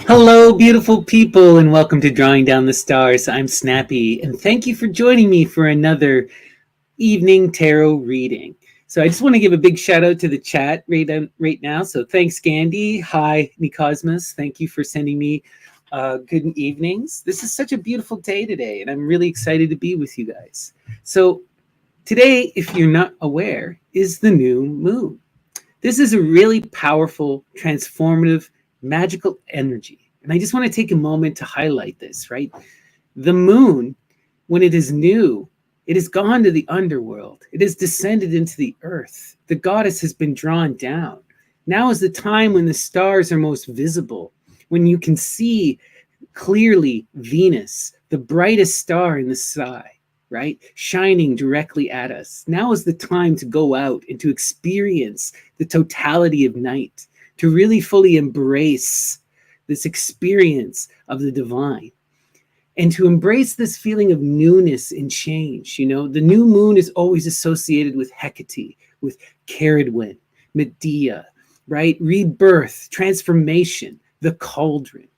Hello, beautiful people, and welcome to Drawing Down the Stars. I'm Snappy, and thank you for joining me for another evening tarot reading. So I just want to give a big shout out to the chat right now. So thanks, Gandhi. Hi, Nicosmos. Thank you for sending me good evenings. This is such a beautiful day today, and I'm really excited to be with you guys. So today, if you're not aware, is the new moon. This is a really powerful, transformative, magical energy. And I just want to take a moment to highlight this, right? The moon, when it is new, it has gone to the underworld. It has descended into the earth. The goddess has been drawn down. Now is the time when the stars are most visible, when you can see clearly Venus, the brightest star in the sky, right? Shining directly at us. Now is the time to go out and to experience the totality of night, to really fully embrace this experience of the divine and to embrace this feeling of newness and change. You know, the new moon is always associated with Hecate, with Caradwen, Medea, right? Rebirth, transformation, the cauldron.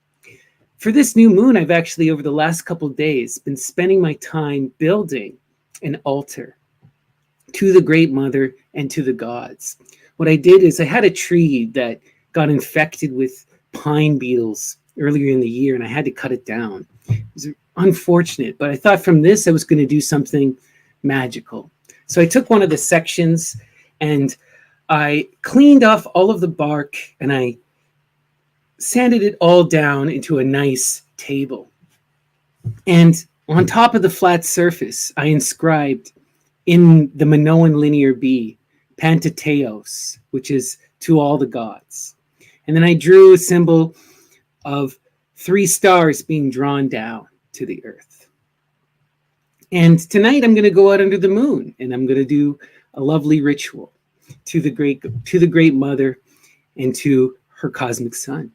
For this new moon, I've actually, over the last couple of days, been spending my time building an altar to the Great Mother and to the gods. What I did is I had a tree that got infected with pine beetles earlier in the year, and I had to cut it down. It was unfortunate, but I thought from this I was going to do something magical. So I took one of the sections and I cleaned off all of the bark and I sanded it all down into a nice table. And on top of the flat surface, I inscribed in the Minoan linear B, Pantateos, which is to all the gods. And then I drew a symbol of 3 stars being drawn down to the earth. And tonight I'm going to go out under the moon and I'm going to do a lovely ritual to the great mother and to her cosmic son.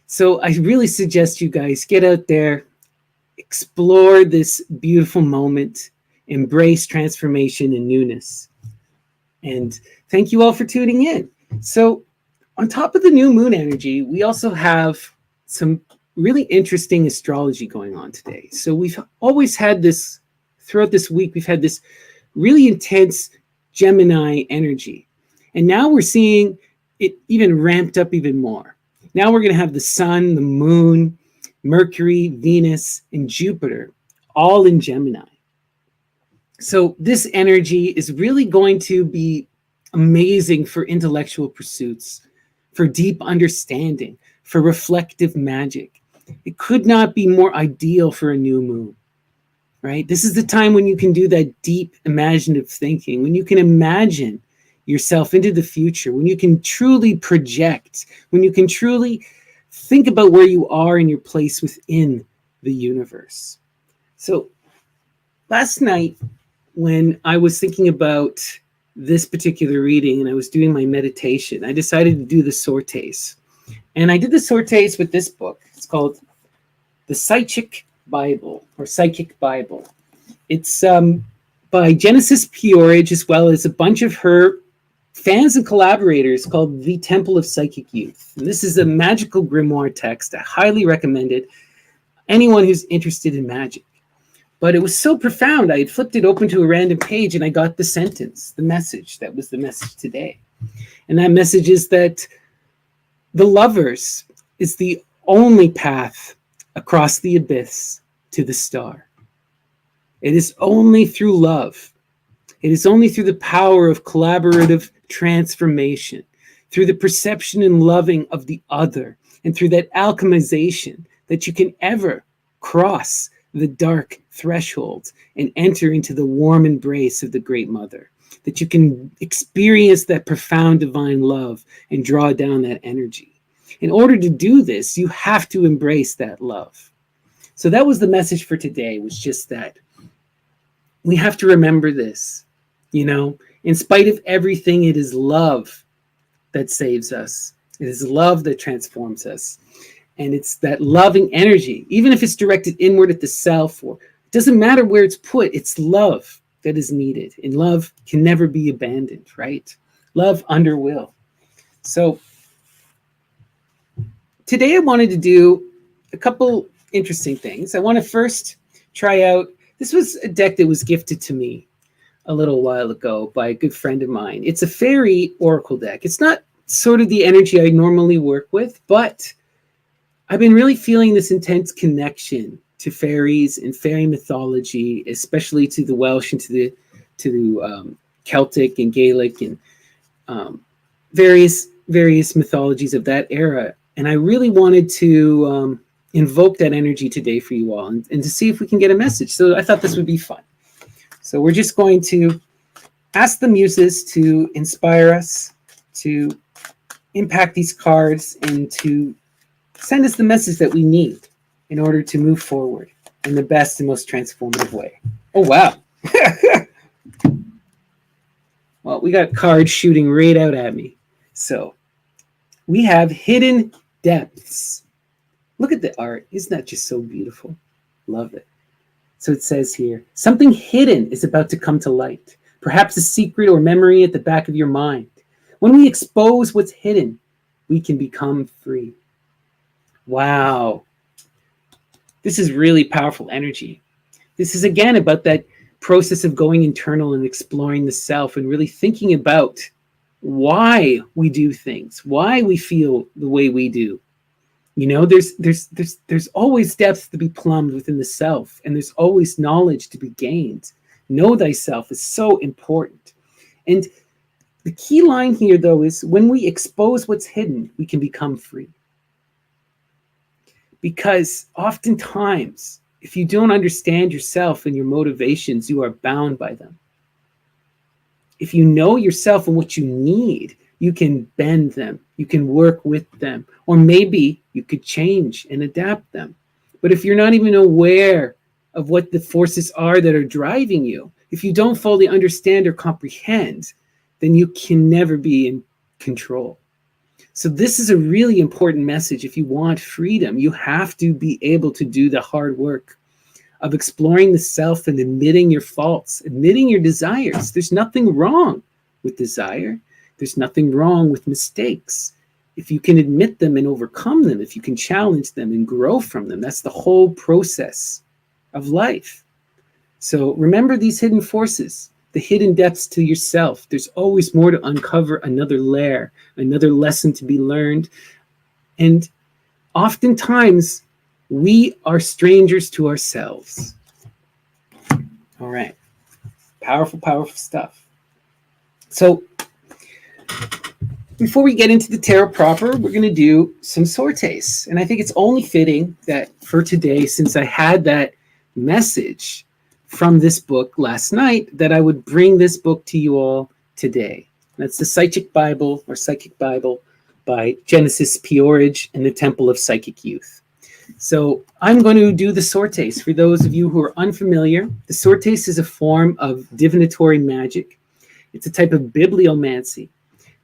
So I really suggest you guys get out there, explore this beautiful moment, embrace transformation and newness. And thank you all for tuning in. So on top of the new moon energy, we also have some really interesting astrology going on today. So we've always had this, throughout this week, we've had this really intense Gemini energy. And now we're seeing it even ramped up even more. Now we're going to have the sun, the moon, Mercury, Venus, and Jupiter all in Gemini. So this energy is really going to be amazing for intellectual pursuits, for deep understanding, for reflective magic. It could not be more ideal for a new moon, right? This is the time when you can do that deep imaginative thinking, when you can imagine yourself into the future, when you can truly project, when you can truly think about where you are in your place within the universe. So last night, when I was thinking about this particular reading and I was doing my meditation, I decided to do the sortes. And I did the sortes with this book. It's called The Psychic Bible or Psychic Bible. It's by Genesis Peorage, as well as a bunch of her fans and collaborators, called The Temple of Psychic Youth. And this is a magical grimoire text. I highly recommend it. Anyone who's interested in magic. But it was so profound, I had flipped it open to a random page and I got the sentence, the message. That was the message today. And that message is that the lovers is the only path across the abyss to the star. It is only through love. It is only through the power of collaborative transformation, through the perception and loving of the other, and through that alchemization that you can ever cross the dark threshold and enter into the warm embrace of the Great Mother, that you can experience that profound divine love and draw down that energy. In order to do this, you have to embrace that love. So that was the message for today, was just that. We have to remember this, you know, in spite of everything, it is love that saves us. It is love that transforms us. And it's that loving energy, even if it's directed inward at the self, or it doesn't matter where it's put, it's love that is needed. And love can never be abandoned, right? Love under will. So today I wanted to do a couple interesting things. I want to first try out, this was a deck that was gifted to me a little while ago by a good friend of mine. It's a fairy oracle deck. It's not sort of the energy I normally work with, but I've been really feeling this intense connection to fairies and fairy mythology, especially to the Welsh and to the Celtic and Gaelic and various mythologies of that era. And I really wanted to invoke that energy today for you all and to see if we can get a message. So I thought this would be fun. So we're just going to ask the muses to inspire us, to impact these cards, and to send us the message that we need in order to move forward in the best and most transformative way. Oh, wow. Well, we got cards shooting right out at me. So we have hidden depths. Look at the art. Isn't that just so beautiful? Love it. So it says here, something hidden is about to come to light. Perhaps a secret or memory at the back of your mind. When we expose what's hidden, we can become free. Wow. This is really powerful energy. This is again about that process of going internal and exploring the self and really thinking about why we do things, why we feel the way we do. You know, there's always depth to be plumbed within the self, and there's always knowledge to be gained. Know thyself is so important. And the key line here, though, is when we expose what's hidden, we can become free. Because oftentimes, if you don't understand yourself and your motivations, you are bound by them. If you know yourself and what you need, you can bend them, you can work with them, or maybe you could change and adapt them. But if you're not even aware of what the forces are that are driving you, if you don't fully understand or comprehend, then you can never be in control. So this is a really important message. If you want freedom, you have to be able to do the hard work of exploring the self and admitting your faults, admitting your desires. There's nothing wrong with desire. There's nothing wrong with mistakes. If you can admit them and overcome them, if you can challenge them and grow from them, that's the whole process of life. So remember these hidden forces, the hidden depths to yourself. There's always more to uncover, another layer, another lesson to be learned. And oftentimes, we are strangers to ourselves. All right. Powerful, powerful stuff. So before we get into the tarot proper, we're going to do some sortes. And I think it's only fitting that for today, since I had that message from this book last night, that I would bring this book to you all today. That's the Psychic Bible by Genesis Peorage and the Temple of Psychic Youth. So I'm going to do the sortes. For those of you who are unfamiliar, the sortes is a form of divinatory magic. It's a type of bibliomancy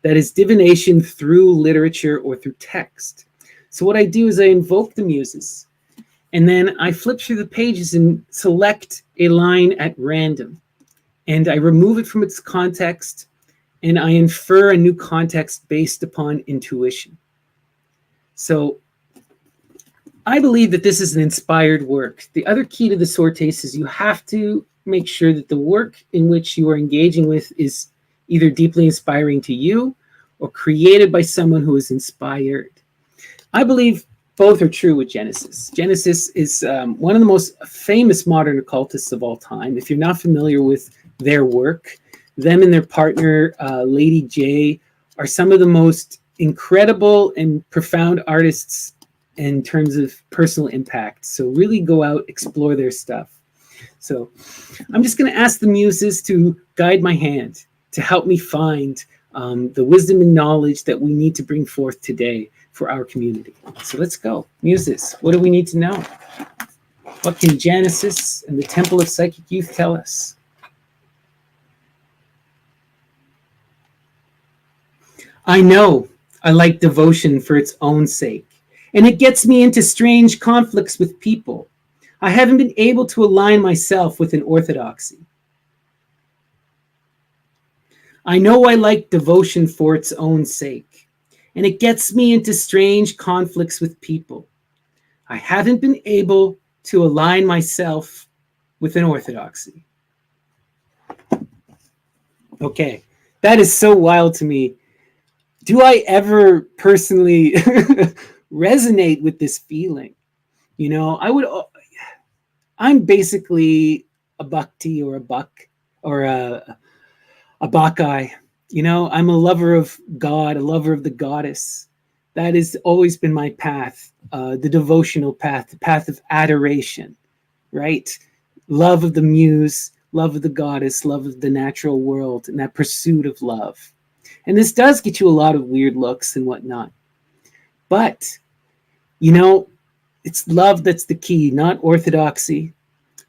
that is divination through literature or through text. So what I do is I invoke the muses, and then I flip through the pages and select a line at random. And I remove it from its context, and I infer a new context based upon intuition. So I believe that this is an inspired work. The other key to the sortes is you have to make sure that the work in which you are engaging with is either deeply inspiring to you or created by someone who is inspired. I believe both are true with Genesis. Genesis is one of the most famous modern occultists of all time. If you're not familiar with their work, them and their partner, Lady J, are some of the most incredible and profound artists in terms of personal impact. So really go out, explore their stuff. So I'm just going to ask the muses to guide my hand, to help me find the wisdom and knowledge that we need to bring forth today for our community. So let's go. Muses, what do we need to know? What can Genesis and the Temple of Psychic Youth tell us? I know I like devotion for its own sake, and it gets me into strange conflicts with people. I haven't been able to align myself with an orthodoxy. I know I like devotion for its own sake, and it gets me into strange conflicts with people. I haven't been able to align myself with an orthodoxy. Okay, that is so wild to me. Do I ever personally resonate with this feeling? You know, I'm basically a bhakti or a buck or a Bacchae. You know, I'm a lover of God, a lover of the goddess. That has always been my path, the devotional path, the path of adoration, right? Love of the muse, love of the goddess, love of the natural world, and that pursuit of love. And this does get you a lot of weird looks and whatnot. But, you know, it's love that's the key, not orthodoxy,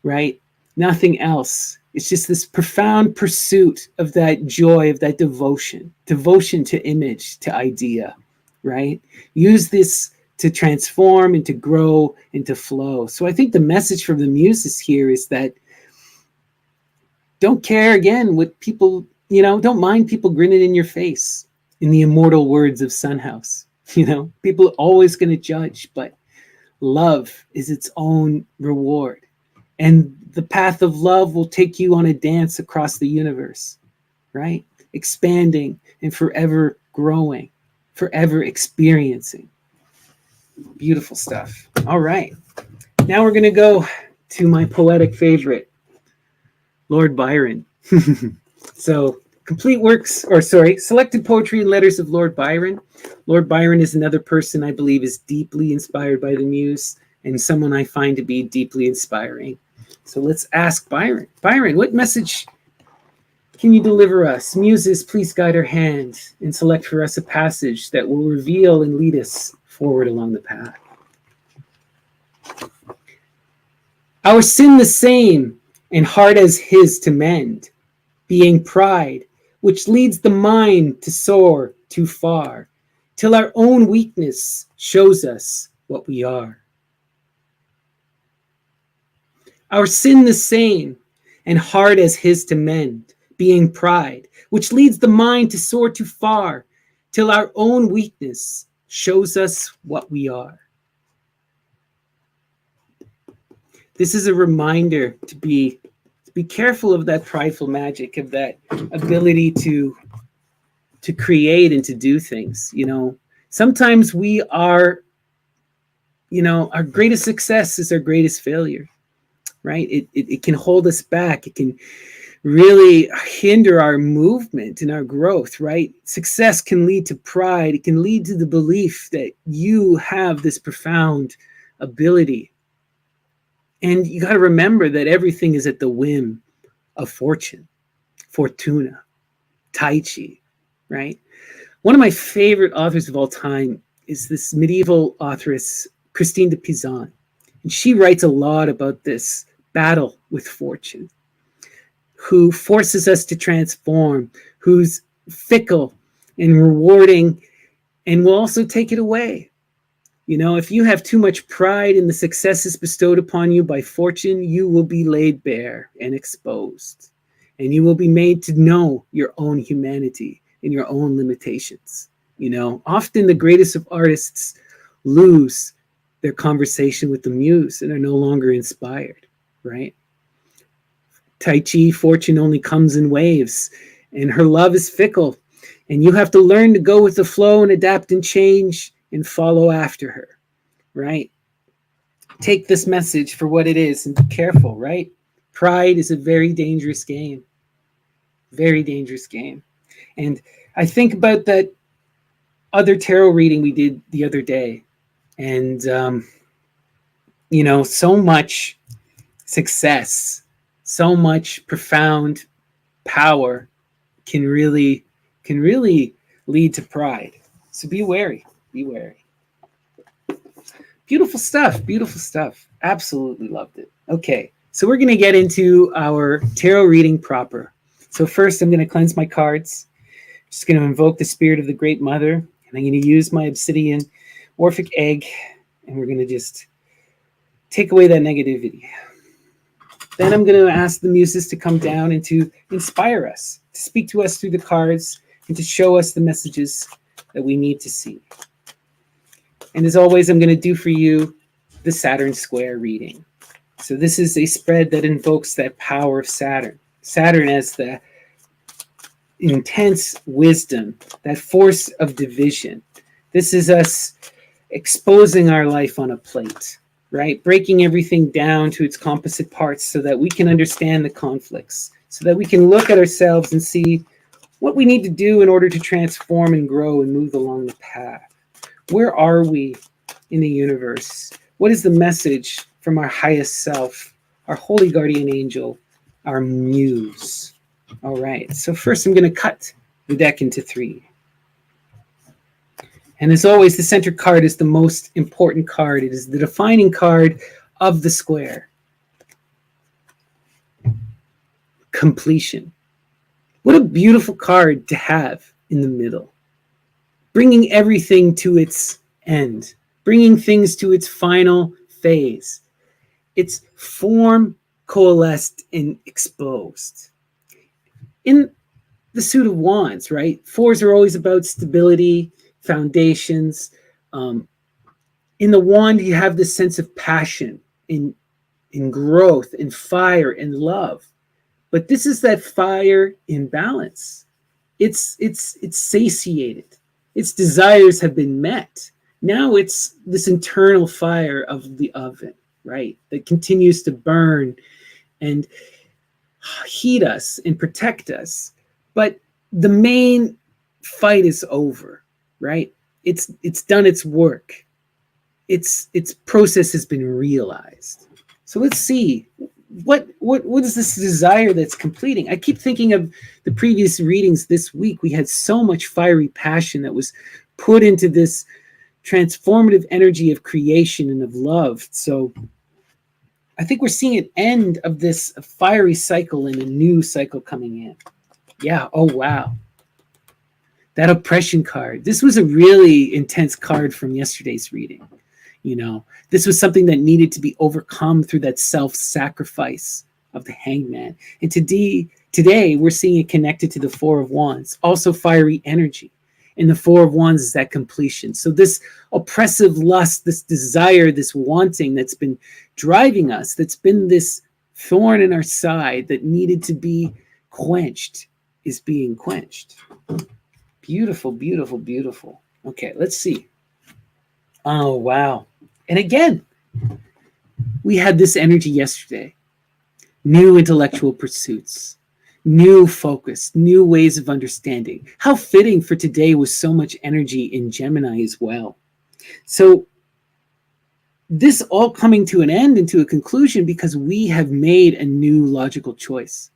right? Nothing else. It's just this profound pursuit of that joy, of that devotion to image, to idea, right? Use this to transform and to grow and to flow. So I think the message from the muses here is that don't care again what people, you know, don't mind people grinning in your face, in the immortal words of Sunhouse. You know, people are always going to judge, but love is its own reward. And the path of love will take you on a dance across the universe, right? Expanding and forever growing, forever experiencing. Beautiful stuff. All right. Now we're going to go to my poetic favorite, Lord Byron. So, selected poetry and letters of Lord Byron. Lord Byron is another person I believe is deeply inspired by the muse and someone I find to be deeply inspiring. So let's ask Byron. Byron, what message can you deliver us? Muses, please guide our hand and select for us a passage that will reveal and lead us forward along the path. Our sin the same and hard as his to mend, being pride, which leads the mind to soar too far, till our own weakness shows us what we are. Our sin the same, and hard as his to mend, being pride, which leads the mind to soar too far, till our own weakness shows us what we are. This is a reminder to be careful of that prideful magic, of that ability to create and to do things. You know, sometimes we are, you know, our greatest success is our greatest failure, right? It can hold us back. It can really hinder our movement and our growth, right? Success can lead to pride. It can lead to the belief that you have this profound ability. And you got to remember that everything is at the whim of fortune, fortuna, Tai Chi, right? One of my favorite authors of all time is this medieval authoress, Christine de Pizan. And she writes a lot about this battle with fortune, who forces us to transform, who's fickle and rewarding, and will also take it away. You know, if you have too much pride in the successes bestowed upon you by fortune, you will be laid bare and exposed. And you will be made to know your own humanity and your own limitations. You know, often the greatest of artists lose their conversation with the muse and are no longer inspired, right? Tai Chi, fortune only comes in waves, and her love is fickle. And you have to learn to go with the flow and adapt and change and follow after her, right? Take this message for what it is and be careful, right? Pride is a very dangerous game. Very dangerous game. And I think about that other tarot reading we did the other day. And, you know, so much success, so much profound power can really lead to pride. So be wary. Be wary. Beautiful stuff. Beautiful stuff. Absolutely loved it. Okay, so we're going to get into our tarot reading proper. So first, I'm going to cleanse my cards. Just going to invoke the spirit of the Great Mother, and I'm going to use my obsidian Orphic egg, and we're going to just take away that negativity. Then I'm going to ask the muses to come down and to inspire us, to speak to us through the cards, and to show us the messages that we need to see. And as always, I'm going to do for you the Saturn square reading. So this is a spread that invokes that power of Saturn. Saturn as the intense wisdom, that force of division. This is us exposing our life on a plate, right? Breaking everything down to its composite parts so that we can understand the conflicts, so that we can look at ourselves and see what we need to do in order to transform and grow and move along the path. Where are we in the universe? What is the message from our highest self, our holy guardian angel, our muse? All right, so first I'm going to cut the deck into 3. And as always, the center card is the most important card. It is the defining card of the square. Completion. What a beautiful card to have in the middle. Bringing everything to its end. Bringing things to its final phase. Its form coalesced and exposed. In the suit of wands, right? 4s are always about stability, foundations. In the wand, you have this sense of passion, in growth, in fire, in love. But this is that fire in balance. It's satiated. Its desires have been met. Now it's this internal fire of the oven, right? That continues to burn and heat us and protect us. But the main fight is over, right? It's done its work. Its process has been realized. So let's see what is this desire that's completing. I keep thinking of the previous readings this week. We had so much fiery passion that was put into this transformative energy of creation and of love. So I think we're seeing an end of this fiery cycle and a new cycle coming in. Yeah. Oh, wow. That oppression card. This was a really intense card from yesterday's reading. You know, this was something that needed to be overcome through that self-sacrifice of the hangman. And today we're seeing it connected to the 4 of wands, also fiery energy. And the 4 of wands is that completion. So this oppressive lust, this desire, this wanting that's been driving us, that's been this thorn in our side that needed to be quenched, is being quenched. Beautiful, beautiful, beautiful. Okay, let's see. Oh, wow. And again, we had this energy yesterday. New intellectual pursuits, new focus, new ways of understanding. How fitting for today with so much energy in Gemini as well. So this all coming to an end and to a conclusion because we have made a new logical choice.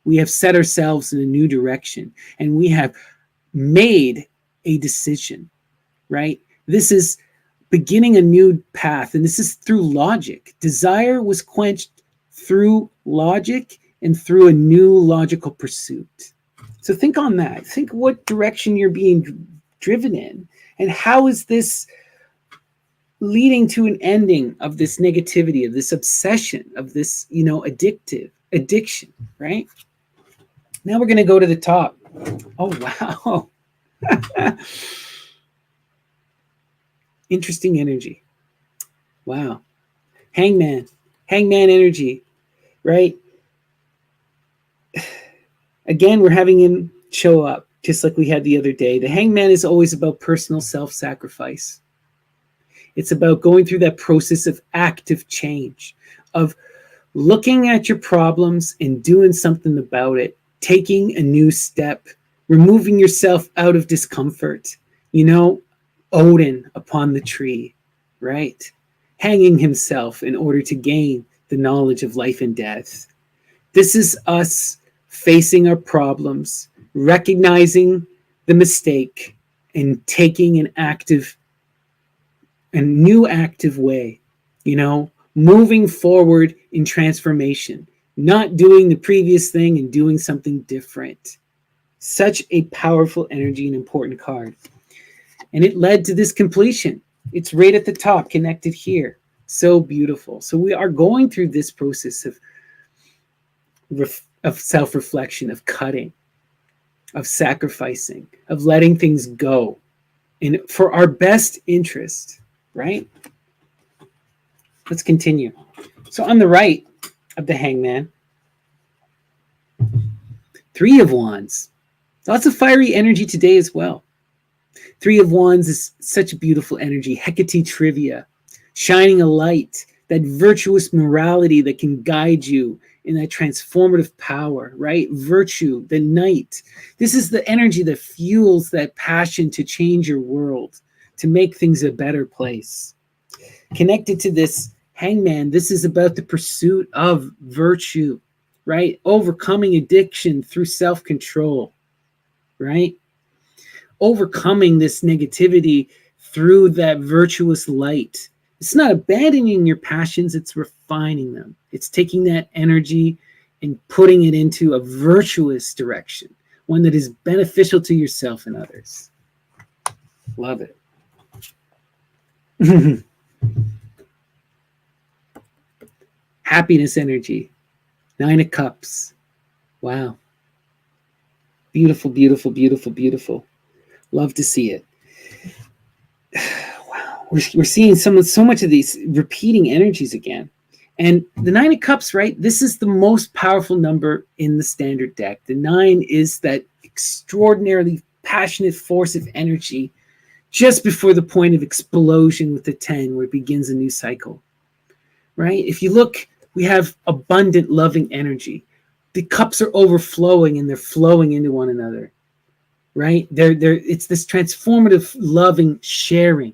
We have set ourselves in a new direction and we have made a decision, right? This is beginning a new path, and this is through logic. Desire was quenched through logic and through a new logical pursuit. So think on that. Think what direction you're being driven in, and how is this leading to an ending of this negativity, of this obsession, of this, addiction, right? Now we're going to go to the top. Oh, wow. Interesting energy. Wow. Hangman energy, right? Again, we're having him show up just like we had the other day. The hangman is always about personal self-sacrifice. It's about going through that process of active change, of looking at your problems and doing something about it, taking a new step, removing yourself out of discomfort, Odin upon the tree, right? Hanging himself in order to gain the knowledge of life and death. This is us facing our problems, recognizing the mistake, and taking an new active way, moving forward in transformation, not doing the previous thing and doing something different. Such a powerful energy and important card. And it led to this completion. It's right at the top, connected here. So beautiful. So we are going through this process of self-reflection, of cutting, of sacrificing, of letting things go, and for our best interest, right? Let's continue. So on the right of the hangman, Three of Wands. Lots of fiery energy today as well. Three of Wands is such a beautiful energy. Hecate trivia, shining a light, that virtuous morality that can guide you in that transformative power, right? Virtue, the knight. This is the energy that fuels that passion to change your world, to make things a better place. Connected to this hangman, this is about the pursuit of virtue, right? Overcoming addiction through self-control, right? Overcoming this negativity through that virtuous light. It's not abandoning your passions, it's refining them. It's taking that energy and putting it into a virtuous direction, one that is beneficial to yourself and others. Love it. Happiness energy. Nine of Cups. Wow. Beautiful, beautiful, beautiful, beautiful. Love to see it. Wow. We're seeing so much of these repeating energies again. And the Nine of Cups, right? This is the most powerful number in the standard deck. The 9 is that extraordinarily passionate force of energy just before the point of explosion with the 10, where it begins a new cycle, right? If you look, we have abundant, loving energy. The cups are overflowing and they're flowing into one another, right? It's this transformative, loving sharing,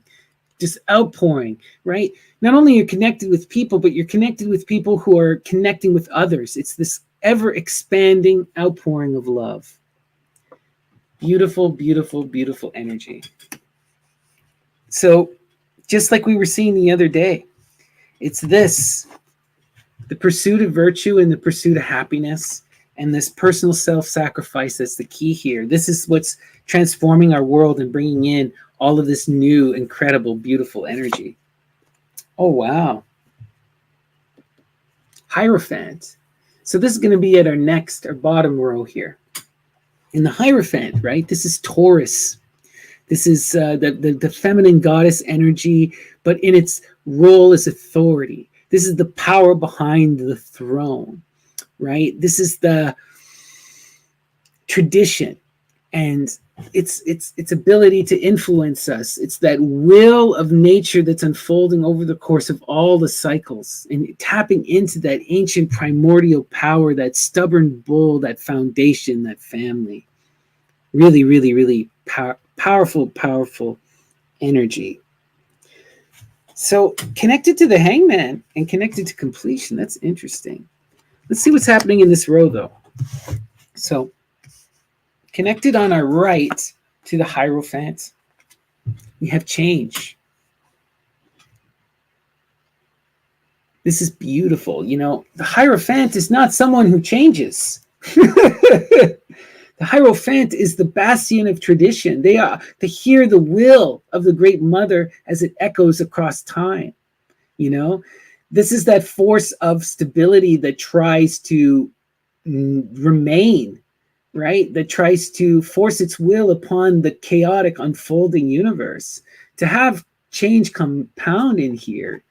just outpouring, right? Not only you're connected with people, but you're connected with people who are connecting with others. It's this ever expanding outpouring of love. Beautiful, beautiful, beautiful energy. So just like we were seeing the other day, it's this, the pursuit of virtue and the pursuit of happiness and this personal self-sacrifice that's the key here. This is what's transforming our world and bringing in all of this new, incredible, beautiful energy. Oh, wow. Hierophant. So this is going to be at our bottom row here. In the Hierophant, right, this is Taurus. This is the feminine goddess energy, but in its role as authority. This is the power behind the throne, right? This is the tradition and its ability to influence us. It's that will of nature that's unfolding over the course of all the cycles and tapping into that ancient primordial power, that stubborn bull, that foundation, that family. Really, really, really powerful, powerful energy. So connected to the hangman and connected to completion. That's interesting. Let's see what's happening in this row, though. So connected on our right to the Hierophant, we have change. This is beautiful. You know, the Hierophant is not someone who changes. The Hierophant is the bastion of tradition. They hear the will of the Great Mother as it echoes across time. You know, this is that force of stability that tries to remain, right? That tries to force its will upon the chaotic unfolding universe. To have change compound in here,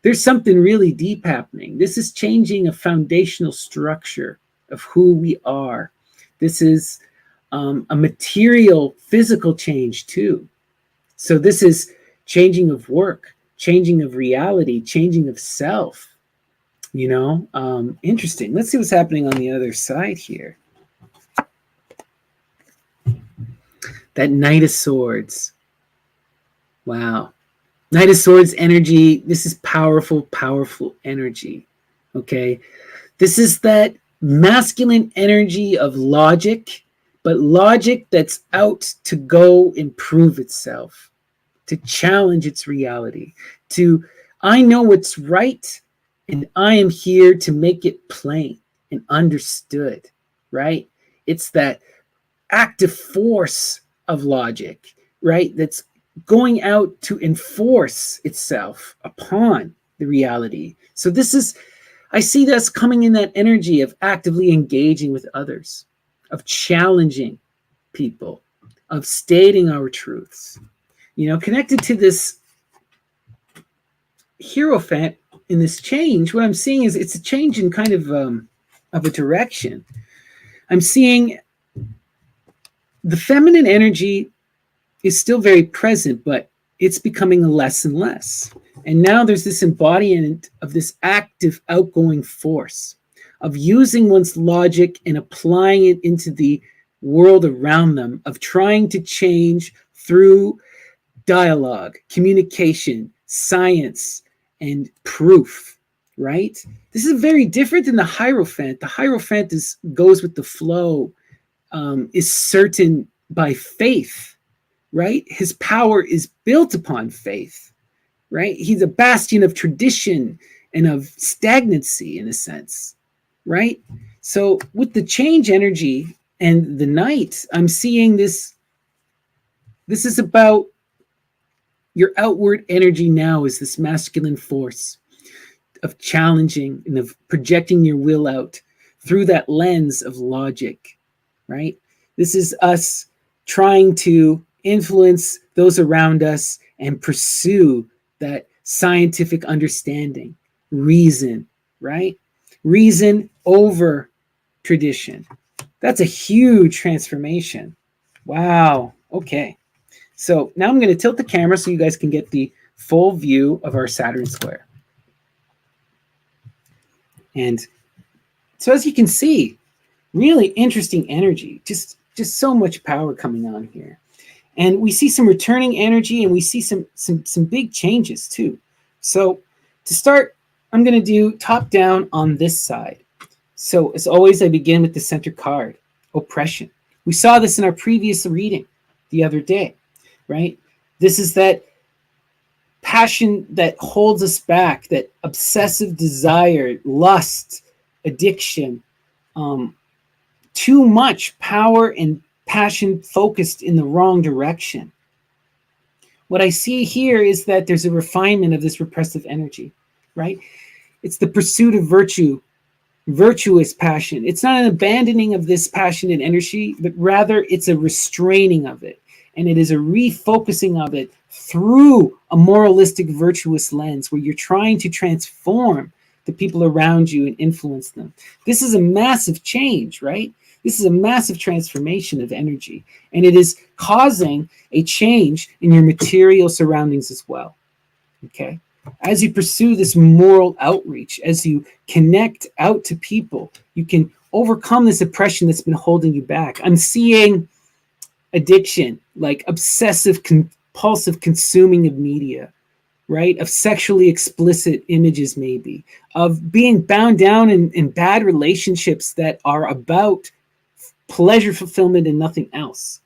there's something really deep happening. This is changing a foundational structure of who we are. This is a material, physical change too. So this is changing of work, changing of reality, changing of self. You know, interesting. Let's see what's happening on the other side here. That Knight of Swords. Wow. Knight of Swords energy. This is powerful, powerful energy. Okay. This is that masculine energy of logic, but logic that's out to go improve itself, to challenge its reality, I know what's right, and I am here to make it plain and understood, right? It's that active force of logic, right? That's going out to enforce itself upon the reality. So I see this coming in that energy of actively engaging with others, of challenging people, of stating our truths. You know, connected to this Hierophant in this change, what I'm seeing is it's a change in kind of a direction. I'm seeing the feminine energy is still very present, but it's becoming less and less. And now there's this embodiment of this active, outgoing force of using one's logic and applying it into the world around them, of trying to change through dialogue, communication, science, and proof, right? This is very different than the Hierophant. The Hierophant goes with the flow, is certain by faith, right? His power is built upon faith, right? He's a bastion of tradition and of stagnancy in a sense, right? So with the change energy and the night, I'm seeing this. This is about your outward energy now is this masculine force of challenging and of projecting your will out through that lens of logic, right? This is us trying to influence those around us and pursue that scientific understanding, reason, right? Reason over tradition. That's a huge transformation. Wow. Okay. So now I'm going to tilt the camera so you guys can get the full view of our Saturn square. And so as you can see, really interesting energy, just so much power coming on here. And we see some returning energy, and we see some big changes too. So to start, I'm going to do top down on this side. So as always, I begin with the center card, oppression. We saw this in our previous reading the other day, right? This is that passion that holds us back, that obsessive desire, lust, addiction, too much power and passion focused in the wrong direction. What I see here is that there's a refinement of this repressive energy, right? It's the pursuit of virtue, virtuous passion. It's not an abandoning of this passion and energy, but rather it's a restraining of it. And it is a refocusing of it through a moralistic, virtuous lens where you're trying to transform the people around you and influence them. This is a massive change, right? This is a massive transformation of energy, and it is causing a change in your material surroundings as well, okay? As you pursue this moral outreach, as you connect out to people, you can overcome this oppression that's been holding you back. I'm seeing addiction, like obsessive, compulsive consuming of media, right? Of sexually explicit images, maybe, of being bound down in bad relationships that are about pleasure fulfillment and nothing else.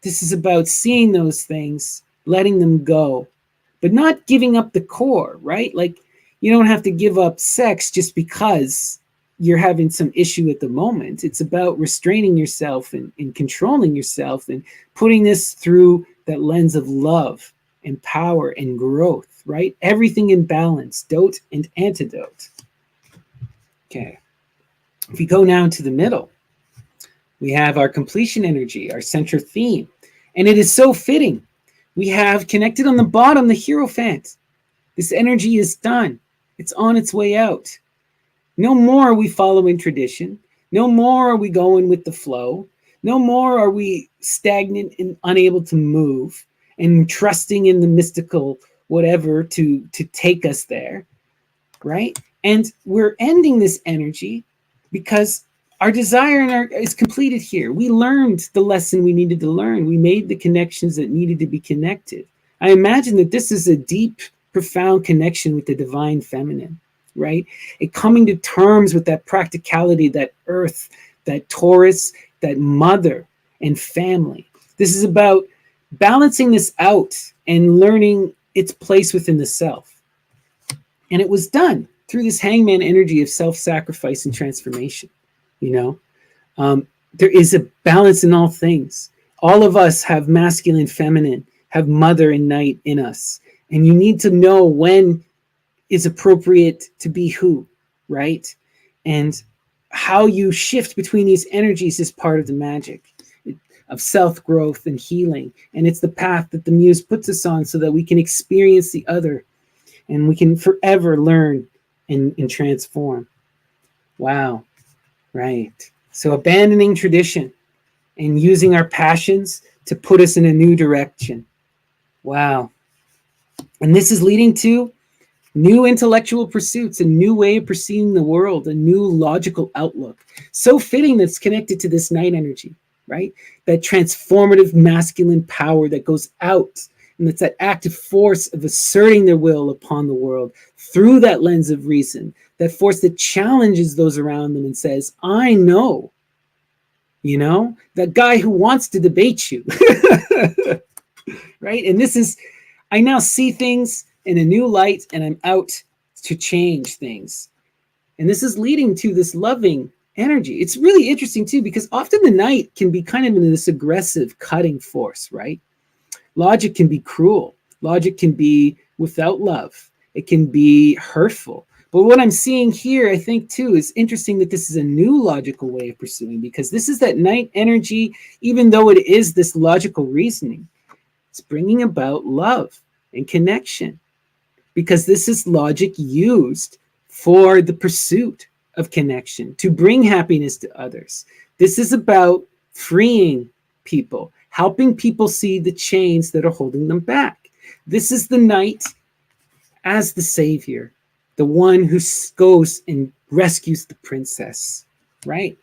This is about seeing those things, letting them go, but not giving up the core, right? Like, you don't have to give up sex just because you're having some issue at the moment. It's about restraining yourself and controlling yourself and putting this through that lens of love and power and growth, right? Everything in balance, dote and antidote. Okay. If we go now to the middle, we have our completion energy, our central theme, and it is so fitting. We have connected on the bottom the Hierophant. This energy is done. It's on its way out. No more are we following tradition. No more are we going with the flow. No more are we stagnant and unable to move and trusting in the mystical whatever to take us there, right? And we're ending this energy because our desire is completed here. We learned the lesson we needed to learn. We made the connections that needed to be connected. I imagine that this is a deep, profound connection with the divine feminine, right? A coming to terms with that practicality, that earth, that Taurus, that mother and family. This is about balancing this out and learning its place within the self. And it was done through this hangman energy of self-sacrifice and transformation. You know, there is a balance in all things. All of us have masculine, feminine, have mother and night in us. And you need to know when is appropriate to be who, right? And how you shift between these energies is part of the magic of self-growth and healing. And it's the path that the muse puts us on so that we can experience the other and we can forever learn and transform. Wow, right. So abandoning tradition and using our passions to put us in a new direction. Wow. And this is leading to new intellectual pursuits, a new way of perceiving the world, a new logical outlook. So fitting that's connected to this night energy, right? That transformative masculine power that goes out, and it's that active force of asserting their will upon the world through that lens of reason, that force that challenges those around them and says, I know, that guy who wants to debate you, right? And this is, I now see things in a new light, and I'm out to change things. And this is leading to this loving energy. It's really interesting too, because often the night can be kind of in this aggressive cutting force, right? Logic can be cruel. Logic can be without love. It can be hurtful. But what I'm seeing here, I think too, is interesting that this is a new logical way of pursuing, because this is that night energy, even though it is this logical reasoning, it's bringing about love and connection, because this is logic used for the pursuit of connection, to bring happiness to others. This is about freeing people, helping people see the chains that are holding them back. This is the knight as the savior, the one who goes and rescues the princess, right?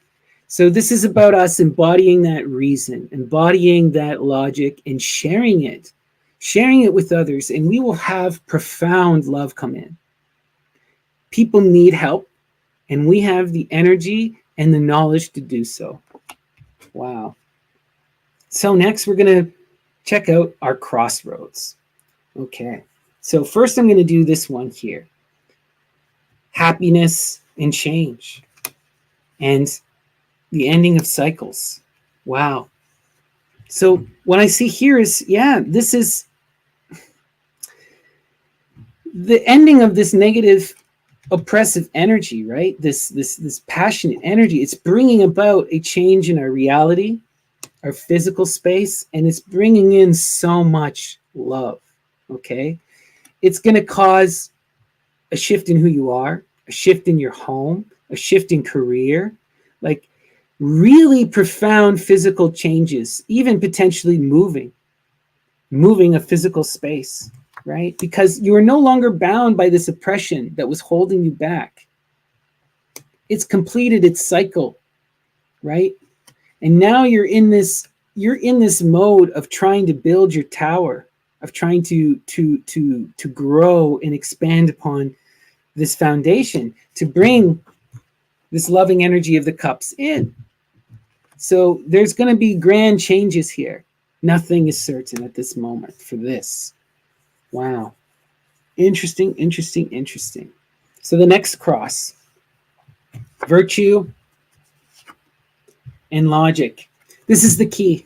So this is about us embodying that reason, embodying that logic, and sharing it with others, and we will have profound love come in. People need help, and we have the energy and the knowledge to do so. Wow. So next, we're going to check out our crossroads. Okay. So first, I'm going to do this one here. Happiness and change. And the ending of cycles. Wow. So what I see here is, this is the ending of this negative oppressive energy, right? This passionate energy. It's bringing about a change in our reality, our physical space, and it's bringing in so much love, okay? It's going to cause a shift in who you are, a shift in your home, a shift in career, like really profound physical changes, even potentially moving a physical space, right? Because you are no longer bound by this oppression that was holding you back. It's completed its cycle, right? And now you're in this mode of trying to build your tower, of trying to grow and expand upon this foundation to bring this loving energy of the cups in. So there's going to be grand changes here. Nothing is certain at this moment for this. Wow. Interesting. So the next cross, virtue and logic. This is the key,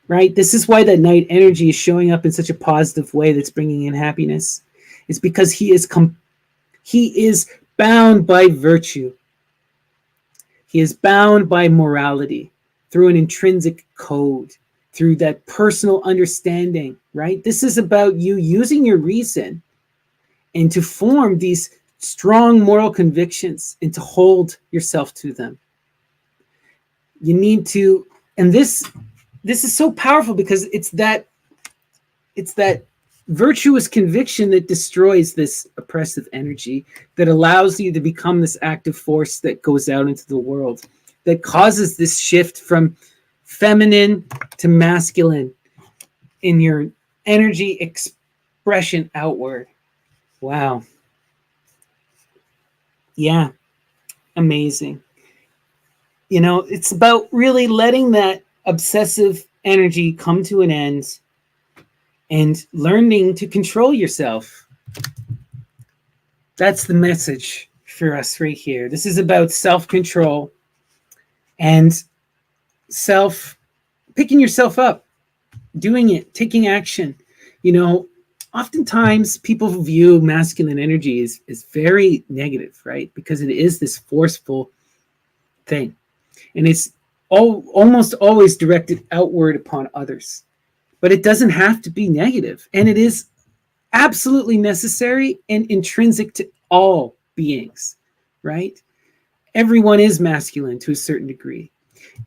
right? This is why that night energy is showing up in such a positive way that's bringing in happiness. It's because he is bound by virtue. He is bound by morality through an intrinsic code, through that personal understanding, right? This is about you using your reason and to form these strong moral convictions and to hold yourself to them. You need to, and this is so powerful because it's that virtuous conviction that destroys this oppressive energy, that allows you to become this active force that goes out into the world, that causes this shift from feminine to masculine in your energy expression outward. Wow. Yeah. Amazing. It's about really letting that obsessive energy come to an end and learning to control yourself. That's the message for us right here. This is about self-control and picking yourself up, doing it, taking action. Oftentimes people view masculine energy as very negative, right? Because it is this forceful thing. And it's almost always directed outward upon others. But it doesn't have to be negative. And it is absolutely necessary and intrinsic to all beings, right? Everyone is masculine to a certain degree.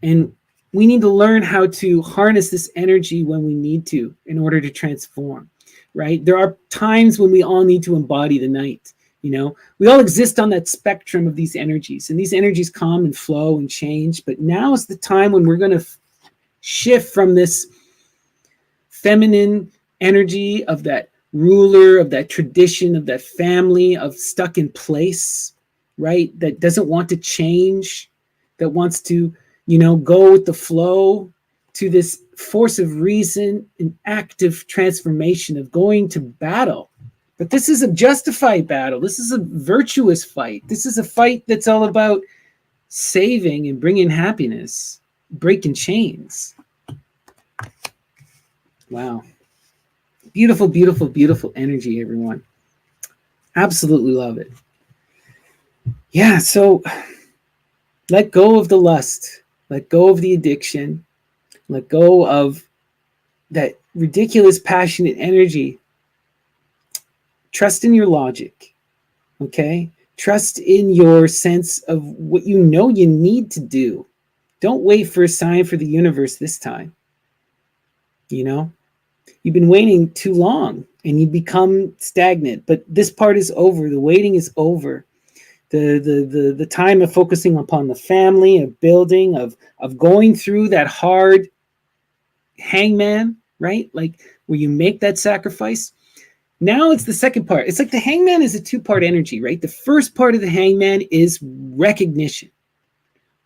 And we need to learn how to harness this energy when we need to in order to transform, right? There are times when we all need to embody the night. You know, we all exist on that spectrum of these energies, and these energies come and flow and change. But now is the time when we're going to shift from this feminine energy of that ruler, of that tradition, of that family, of stuck in place, right? That doesn't want to change, that wants to, go with the flow, to this force of reason and active transformation of going to battle. But this is a justified battle. This is a virtuous fight. This is a fight that's all about saving and bringing happiness, breaking chains. Wow. Beautiful, beautiful, beautiful energy, everyone. Absolutely love it. Yeah, so let go of the lust. Let go of the addiction. Let go of that ridiculous, passionate energy. Trust in your logic, okay? Trust in your sense of what you know you need to do. Don't wait for a sign for the universe this time. You've been waiting too long and you become stagnant, but this part is over. The waiting is over. The time of focusing upon the family, of building, of going through that hard hangman, right? Like where you make that sacrifice. Now it's the second part. It's like the hangman is a two-part energy, right? The first part of the hangman is recognition.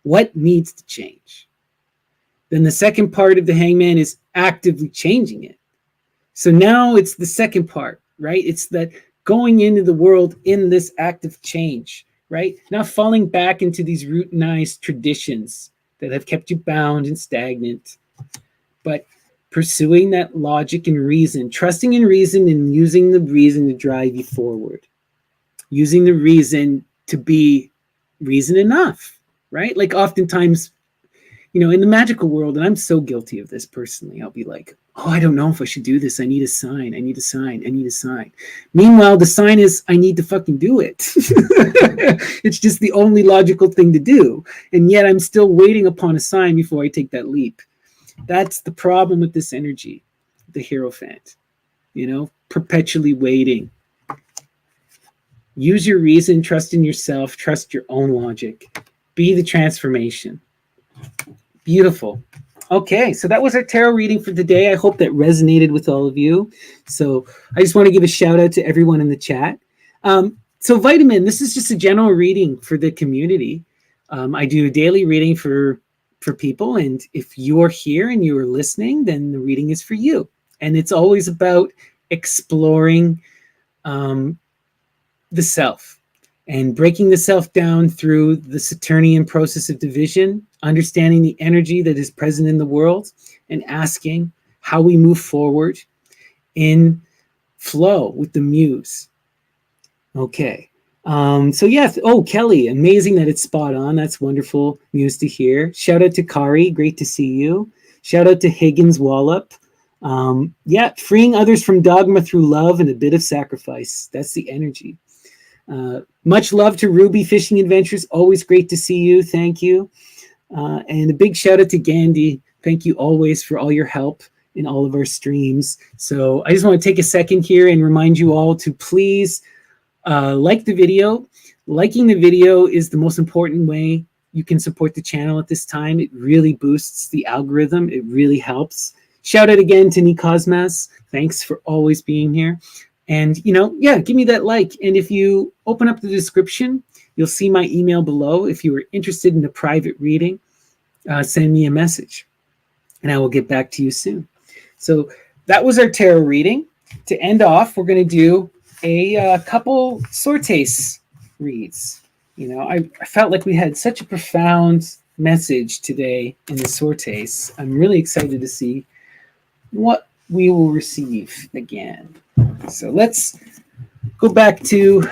What needs to change? Then the second part of the hangman is actively changing it. So now it's the second part, right? It's that going into the world in this active change, right? Not falling back into these routinized traditions that have kept you bound and stagnant, but pursuing that logic and reason, trusting in reason and using the reason to drive you forward, using the reason to be reason enough, right? Like oftentimes, in the magical world, and I'm so guilty of this personally, I'll be like, oh, I don't know if I should do this. I need a sign. I need a sign. I need a sign. Meanwhile, the sign is I need to fucking do it. It's just the only logical thing to do. And yet I'm still waiting upon a sign before I take that leap. That's the problem with this energy, the Hierophant, perpetually waiting. Use your reason, trust in yourself, trust your own logic. Be the transformation. Beautiful. Okay, so that was our tarot reading for today. I hope that resonated with all of you. So I just want to give a shout out to everyone in the chat. So Vitamin, this is just a general reading for the community. I do a daily reading for people, and if you're here and you're listening, then the reading is for you. And it's always about exploring the self and breaking the self down through the Saturnian process of division, understanding the energy that is present in the world, and asking how we move forward in flow with the muse. Okay. So yes, Kelly, amazing that it's spot on. That's wonderful news to hear. Shout out to Kari, great to see you. Shout out to Higgins Wallop. Freeing others from dogma through love and a bit of sacrifice. That's the energy. Much love to Ruby Fishing Adventures. Always great to see you. Thank you. And a big shout out to Gandhi. Thank you always for all your help in all of our streams. So I just want to take a second here and remind you all to please like the video. Liking the video is the most important way you can support the channel at this time. It really boosts the algorithm. It really helps. Shout out again to Nikosmas. Thanks for always being here. And, give me that like. And if you open up the description, you'll see my email below. If you are interested in a private reading, send me a message and I will get back to you soon. So that was our tarot reading. To end off, we're going to do a couple Sortes reads. I felt like we had such a profound message today in the Sortes. I'm really excited to see what we will receive again. So let's go back to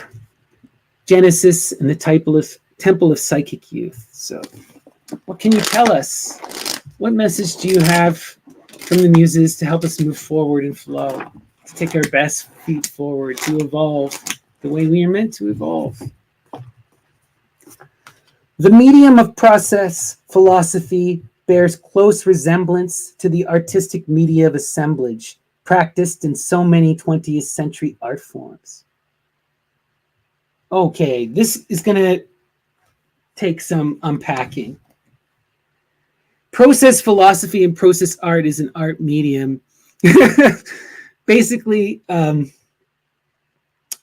Genesis and the Temple of Psychic Youth. So what can you tell us? What message do you have from the muses to help us move forward and flow? to take our best feet forward, to evolve the way we are meant to evolve. The medium of process philosophy bears close resemblance to the artistic media of assemblage practiced in so many 20th century art forms. Okay, this is going to take some unpacking. Process philosophy and process art is an art medium. Basically, I'll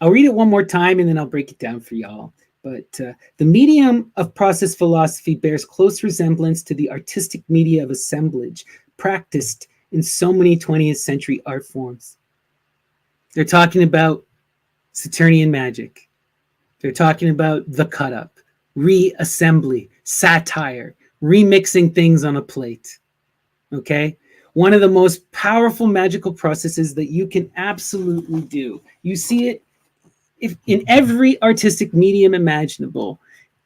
read it one more time and then I'll break it down for y'all. But the medium of process philosophy bears close resemblance to the artistic media of assemblage practiced in so many 20th century art forms. They're talking about Saturnian magic. They're talking about the cut-up, reassembly, satire, remixing things on a plate. Okay? One of the most powerful magical processes that you can absolutely do. You see it in every artistic medium imaginable.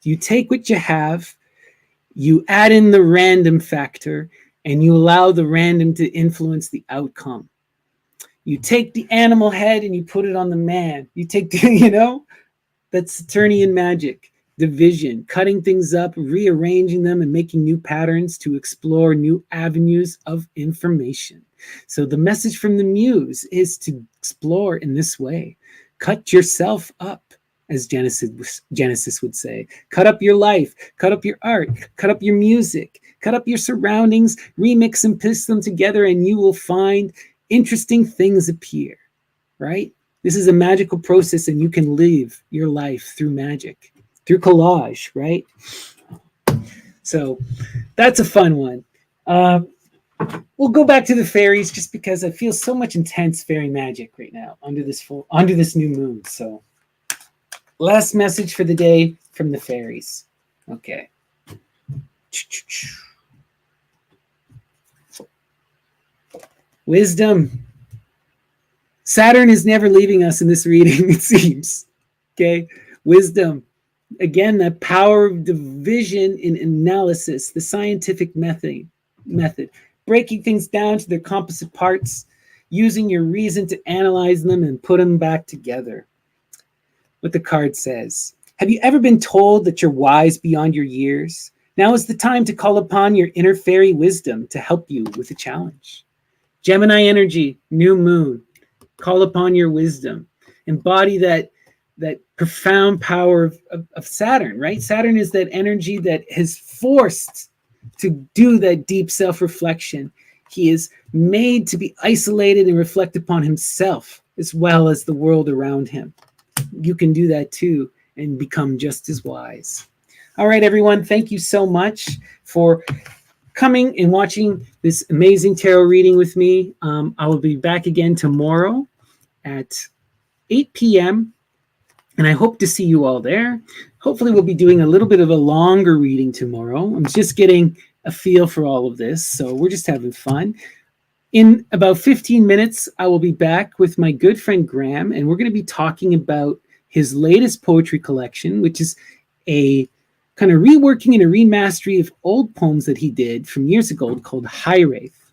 You take what you have, you add in the random factor, and you allow the random to influence the outcome. You take the animal head and you put it on the man. You take, that's Saturnian magic, division, cutting things up, rearranging them, and making new patterns to explore new avenues of information. So the message from the muse is to explore in this way. Cut yourself up, as Genesis would say. Cut up your life, cut up your art, cut up your music, cut up your surroundings, remix and piece them together, and you will find interesting things appear, right? This is a magical process, and you can live your life through magic, through collage, right? So that's a fun one. We'll go back to the fairies just because I feel so much intense fairy magic right now under this new moon. So last message for the day from the fairies. Okay. Wisdom. Saturn is never leaving us in this reading, it seems. Okay. Wisdom. Again, the power of division in analysis, the scientific method. Breaking things down to their composite parts, using your reason to analyze them and put them back together. What the card says. Have you ever been told that you're wise beyond your years? Now is the time to call upon your inner fairy wisdom to help you with a challenge. Gemini energy, new moon. Call upon your wisdom. Embody that profound power of Saturn, right? Saturn is that energy that has forced to do that deep self-reflection. He is made to be isolated and reflect upon himself as well as the world around him. You can do that too and become just as wise. All right, everyone. Thank you so much for coming and watching this amazing tarot reading with me. I will be back again tomorrow at 8 p.m. and I hope to see you all there. Hopefully we'll be doing a little bit of a longer reading tomorrow. I'm just getting a feel for all of this, so we're just having fun. In about 15 minutes, I will be back with my good friend Graham, and we're going to be talking about his latest poetry collection, which is a kind of reworking and a remastery of old poems that he did from years ago called High Wraith.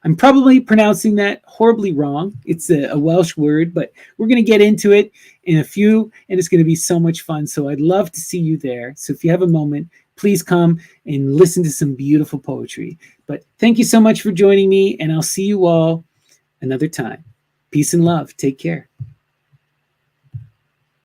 I'm probably pronouncing that horribly wrong. It's a Welsh word, but we're going to get into it in a few, and it's going to be so much fun. So I'd love to see you there. So if you have a moment, please come and listen to some beautiful poetry. But thank you so much for joining me, and I'll see you all another time. Peace and love. Take care.